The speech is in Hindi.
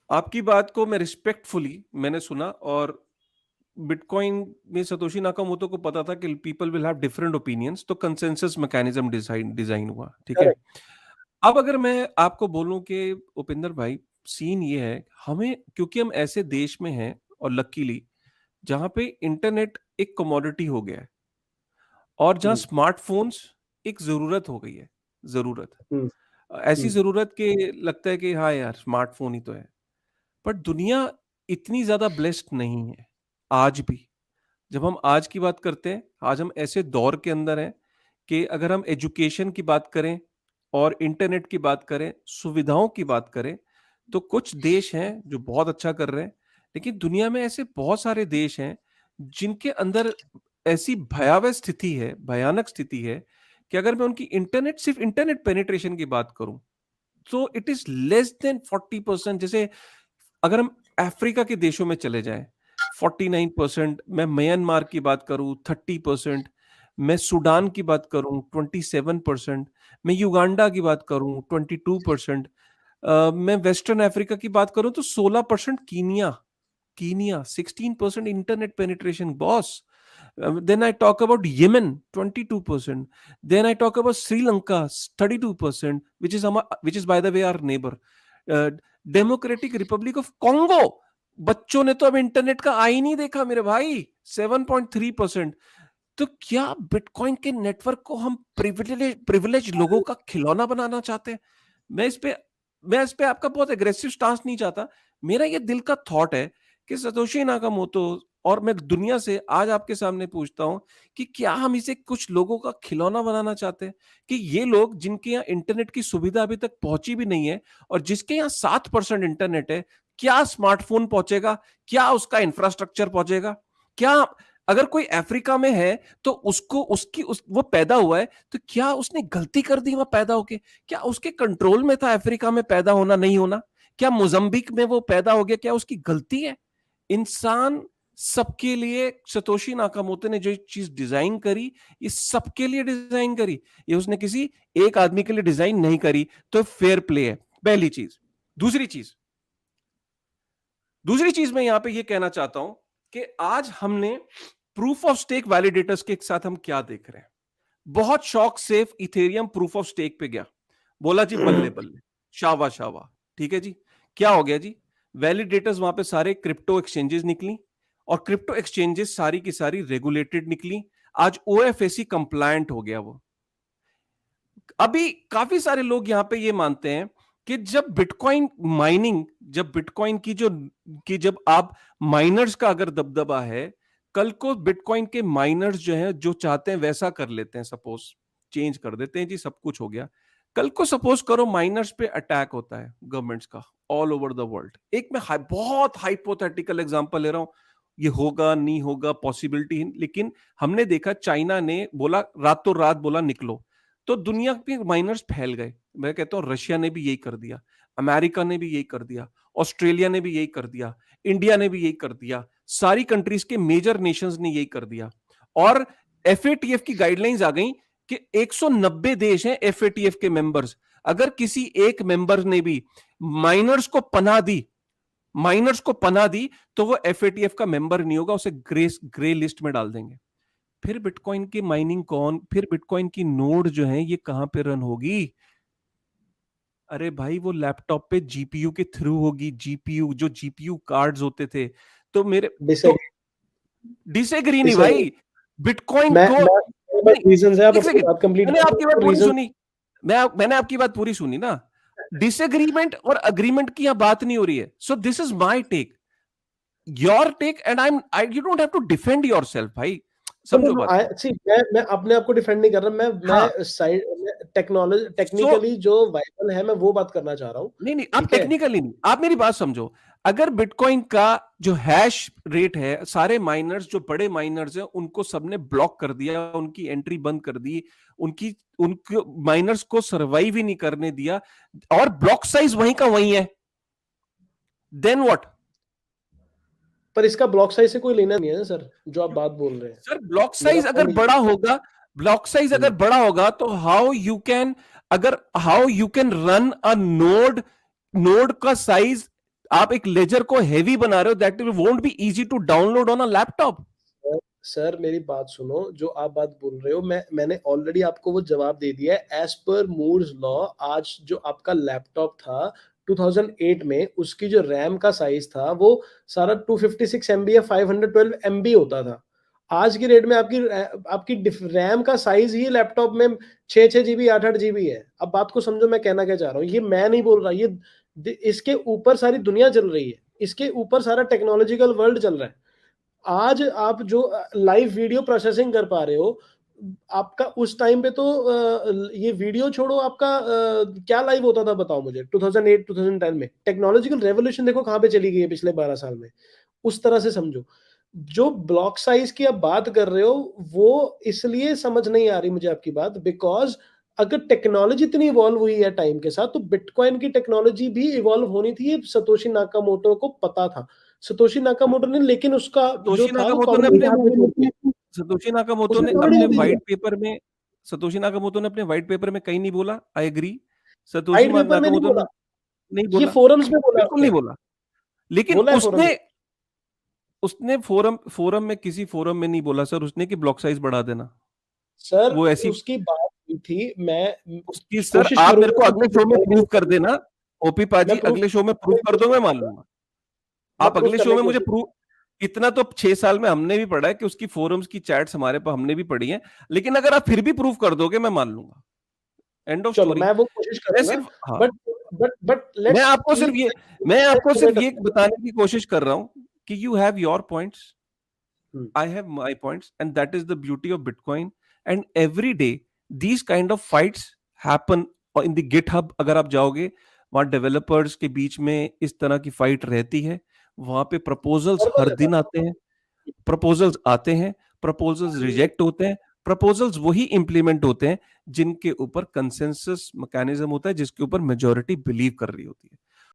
आपकी बात को मैं रिस्पेक्टफुली मैंने सुना, और बिटकॉइन में सतोशी नाकामोटो को पता था कि people will have different opinions, तो कंसेंसस मैकेनिज्म डिजाइन डिजाइन हुआ, ठीक है। करेक्ट। अब अगर मैं आपको बोलूं कि उपिंदर भाई, सीन ये है, हमें क्योंकि हम ऐसे देश में हैं, और लकीली जहां पे इंटरनेट एक कमोडिटी हो गया है, और जहां हम्म स्मार्टफोन्स एक जरूरत हो गई है, जरूरत, हम्म ऐसी हम्म जरूरत के लगता है कि हाँ यार स्मार्टफोन ही तो है। पर दुनिया इतनी ज्यादा ब्लेस्ड नहीं है आज भी। जब हम आज की बात करते हैं, आज हम ऐसे दौर के अंदर हैं कि अगर हम एजुकेशन की बात करें और इंटरनेट की बात करें, सुविधाओं की बात करें, तो कुछ देश हैं जो बहुत अच्छा कर रहे हैं, लेकिन दुनिया में ऐसे बहुत सारे देश हैं जिनके अंदर ऐसी भयावह स्थिति है, भयानक स्थिति है, कि अगर मैं उनकी इंटरनेट, सिर्फ इंटरनेट पेनिट्रेशन की बात करूं, तो इट इज लेस देन 40%। जैसे अगर हम अफ्रीका के देशों में चले जाएं, 49%, मैं म्यांमार की बात करूं 30%, मैं सूडान की बात करूं 27%, मैं युगांडा की बात करूं 22%, मैं वेस्टर्न अफ्रीका की बात करूं तो 16%, Kenya, Kenya 16% internet penetration boss. Then I talk about Yemen, 22%. Then I talk about Sri Lanka, 32%, which is by the way our neighbor. Uh, Democratic Republic of Congo, बच्चों ने तो अब इंटरनेट का आई नहीं देखा मेरे भाई, 7.3%। तो क्या बिटकॉइन के नेटवर्क को हम प्रिविलेज लोगों का खिलौना बनाना चाहते हैं? मैं इस पे मैं इस पे आपका बहुत एग्रेसिव स्टांस नहीं चाहता। मेरा ये दिल का थॉट है कि सतोशी नाकामोटो, और मैं दुनिया से आज आपके सामने पूछता हूं कि क्या हम इसे कुछ लोगों का खिलौना बनाना चाहते हैं, कि ये लोग जिनके यहाँ इंटरनेट की सुविधा अभी तक पहुंची भी नहीं है, और जिसके यहाँ 7% इंटरनेट है, क्या स्मार्टफोन पहुंचेगा? क्या उसका इंफ्रास्ट्रक्चर पहुंचेगा? क्या अगर कोई अफ्रीका में है तो उसको वो पैदा हुआ है, तो क्या उसने गलती कर दी वहां पैदा होके? क्या उसके कंट्रोल में था अफ्रीका में पैदा होना नहीं होना? क्या मोजम्बिक में वो पैदा हो गया, क्या उसकी गलती है? इंसान सबके लिए, सतोशी नाकामोटो ने जो चीज डिजाइन करी, ये सबके लिए डिजाइन करी, ये उसने किसी एक आदमी के लिए डिजाइन नहीं करी। तो फेयर प्ले है, पहली चीज। दूसरी चीज दूसरी चीज मैं यहां पे ये कहना चाहता हूं कि आज हमने प्रूफ ऑफ स्टेक वैलिडेटर्स के साथ हम क्या देख रहे हैं। बहुत शौक से इथेरियम प्रूफ ऑफ स्टेक पे गया, बोला जी बल्ले बल्ले, शावा शावा, ठीक है जी। क्या हो गया जी? वैलिडेटर्स वहां पे सारे क्रिप्टो एक्सचेंजेस निकली, और क्रिप्टो एक्सचेंजेस सारी की सारी रेगुलेटेड निकली। आज ओएफएसी कंप्लायंट हो गया वो। अभी काफी सारे लोग यहां पे ये मानते हैं कि जब बिटकॉइन माइनिंग, जब बिटकॉइन की जो, कि जब आप माइनर्स का अगर दबदबा है, कल को बिटकॉइन के माइनर्स जो हैं, जो चाहते हैं वैसा कर लेते हैं, सपोज चेंज कर देते हैं जी, सब कुछ हो गया। कल को सपोज करो माइनर्स पे अटैक होता है गवर्नमेंट्स का ऑल ओवर द वर्ल्ड। एक मैं बहुत हाइपोथेटिकल एग्जांपल ले रहा हूं, ये होगा नहीं होगा पॉसिबिलिटी, लेकिन हमने देखा चाइना ने बोला रातों रात, बोला निकलो, तो दुनिया के माइनर्स फैल गए। मैं कहता हूं रशिया ने भी यही कर दिया, अमेरिका ने भी यही कर दिया, ऑस्ट्रेलिया ने भी यही कर दिया, इंडिया ने भी यही कर दिया, सारी कंट्रीज के मेजर नेशंस ने यही कर दिया। और एफएटीएफ की गाइडलाइंस आ गई कि 190 देश हैं एफएटीएफ के मेंबर्स। अगर किसी एक मेंबर ने भी माइनर्स को पनाह दी, माइनर्स को पनाह दी, तो वो एफएटीएफ का मेंबर नहीं होगा, उसे ग्रे लिस्ट में डाल देंगे। फिर बिटकॉइन की माइनिंग कौन, फिर बिटकॉइन की नोड जो है ये कहां पे रन होगी? अरे भाई वो लैपटॉप पे जीपीयू के थ्रू होगी, जीपीयू, जो जीपीयू कार्ड्स होते थे। तो मेरे तो डिसएग्री। डिसएग्री नहीं भाई, बिटकॉइन को, मैं नहीं, रीजन है, आप एक अपनी सेकंड, बात कंप्लीट मैंने आपकी बात करो, पूरी रीजन। सुनी, मैंने आपकी बात पूरी सुनी ना। डिसएग्रीमेंट और अग्रीमेंट की यहां बात नहीं हो रही है। So this is my take, your take, and I you don't have to defend yourself भाई, समझो बात को। मैं अपने आप को डिफेंड नहीं कर रहा, हाँ, मैं साइड टेक्नोलॉजी सो टेक्निकली जो वायबल है मैं वो बात करना चाह रहा हूँ। नहीं नहीं, आप ठीक है। टेक्निकली नहीं, आप मेरी बात समझो। अगर बिटकॉइन का जो हैश रेट है, सारे माइनर्स, जो बड़े माइनर्स हैं, उनको सबने ब्लॉक कर दिया, उनकी एंट्री बंद कर दी, उनकी उनको माइनर्स को सर्वाइव ही नहीं करने दिया, और ब्लॉक साइज वहीं का वहीं है, देन व्हाट? पर इसका ब्लॉक साइज से कोई लेना नहीं है ना सर, जो आप बात बोल रहे हैं। सर ब्लॉक मेरा साइज अगर पॉइंट। बड़ा होगा, ब्लॉक साइज अगर बड़ा होगा, तो how you can run a node, node का साइज आप एक लेजर को हेवी बना रहे हो, that won't be easy to download on a laptop. Sir मेरी बात सुनो, जो आप बात बोल रहे हो मैंने ऑलरेडी आपको वो जवाब दे दिया है। एज पर मूर्स लॉ, आज जो आपका लैपटॉप था 2008 में, उसकी जो रैम का साइज था वो सारा 256 MB या 512 MB होता था। आज की डेट में आपकी रैम का साइज ही लैपटॉप में 6 GB 8 GB है। अब बात को समझो मैं कहना क्या चाह रहा हूँ, ये मैं नहीं बोल रहा, ये इसके ऊपर सारी दुनिया चल रही है, इसके ऊपर सारा टेक्नोलॉजिकल वर्ल्ड चल रहा है। आज आप जो लाइव वीडियो प्रोसेसिंग कर पा रहे हो, आपका उस टाइम पे तो ये वीडियो छोड़ो, आपका क्या लाइव होता था बताओ मुझे 2008 2010 में। टेक्नोलॉजिकल रेवोल्यूशन देखो कहाँ पे चली गई है पिछले 12 साल में। उस तरह से समझो, जो ब्लॉक साइज की आप बात कर रहे हो वो इसलिए समझ नहीं आ रही मुझे आपकी बात, बिकॉज अगर टेक्नोलॉजी इतनी इवॉल्व हुई है टाइम के साथ, तो बिटकॉइन की टेक्नोलॉजी भी इवॉल्व होनी थी, ये सतोशी नाकामोटो को पता था। सतोशी नाकामोटो ने लेकिन उसका जो सतोशी था वो नाकामोटो ने कम्युनिटी के अपने हाथ में छोड़ दिया, सतोशी नाकामोटो उसने ने कम्युनिटी अपने को दे दिया। व्हाइट पेपर में सतोशी नाकामोटो ने अपने व्हाइट पेपर में कहीं नहीं बोला, I agree. Satoshi white paper में नहीं नाकामोटो बोला, ने नहीं ये बोला, फोरम्स में बोला बिल्कुल उसने, नहीं बोला। लेकिन बोला है फोरम उसने में। उसने फोरम फोरम में, किसी फोरम में नहीं बोला सर उसने कि ब्लॉक साइज बढ़ा देना। सर वो ऐसी उसकी बात हुई थी, मैं उसकी, सर कोशिश आप मेरे करूंगा को कि अगले शो में प्रूव कर देना, ओपी मैं पाजी प्रूफ अगले शो में प्रूव कर दो, मैं मान लूंगा। मैं आप प्रूफ अगले शो करने में की मुझे कोशिश। प्रूव, इतना तो 6 साल में हमने भी पढ़ा है कि उसकी फोरम्स की चैट्स हमारे पास हमने भी पढ़ी हैं। लेकिन अगर आप फिर भी प्रूव कर दोगे मैं मान लूंगा, एंड ऑफ चलो स्टोरी। मैं वो कोशिश मैं करूंगा, सिर्फ, हाँ, बट मैं लेट्स आपको सिर्फ कीप ये मैं आपको सिर्फ डिबेट। ये बताने की कोशिश कर रहा हूं कि you have your points, I have my points, and that is the beauty of Bitcoin. And every day, these kind of fights happen in the GitHub. अगर आप जाओगे, वहाँ डेवलपर्स के बीच में इस तरह की फाइट रहती है। वहाँ पे प्रपोजल्स हर नॉर्मल है दिन सर। आते हैं, प्रपोजल्स आते हैं, प्रपोजल्स रिजेक्ट होते हैं, प्रपोजल्स वही इंप्लीमेंट होते हैं जिनके ऊपर कंसेंसस मैकेनिज्म होता है, जिसके ऊपर मेजोरिटी बिलीव कर रही होती है।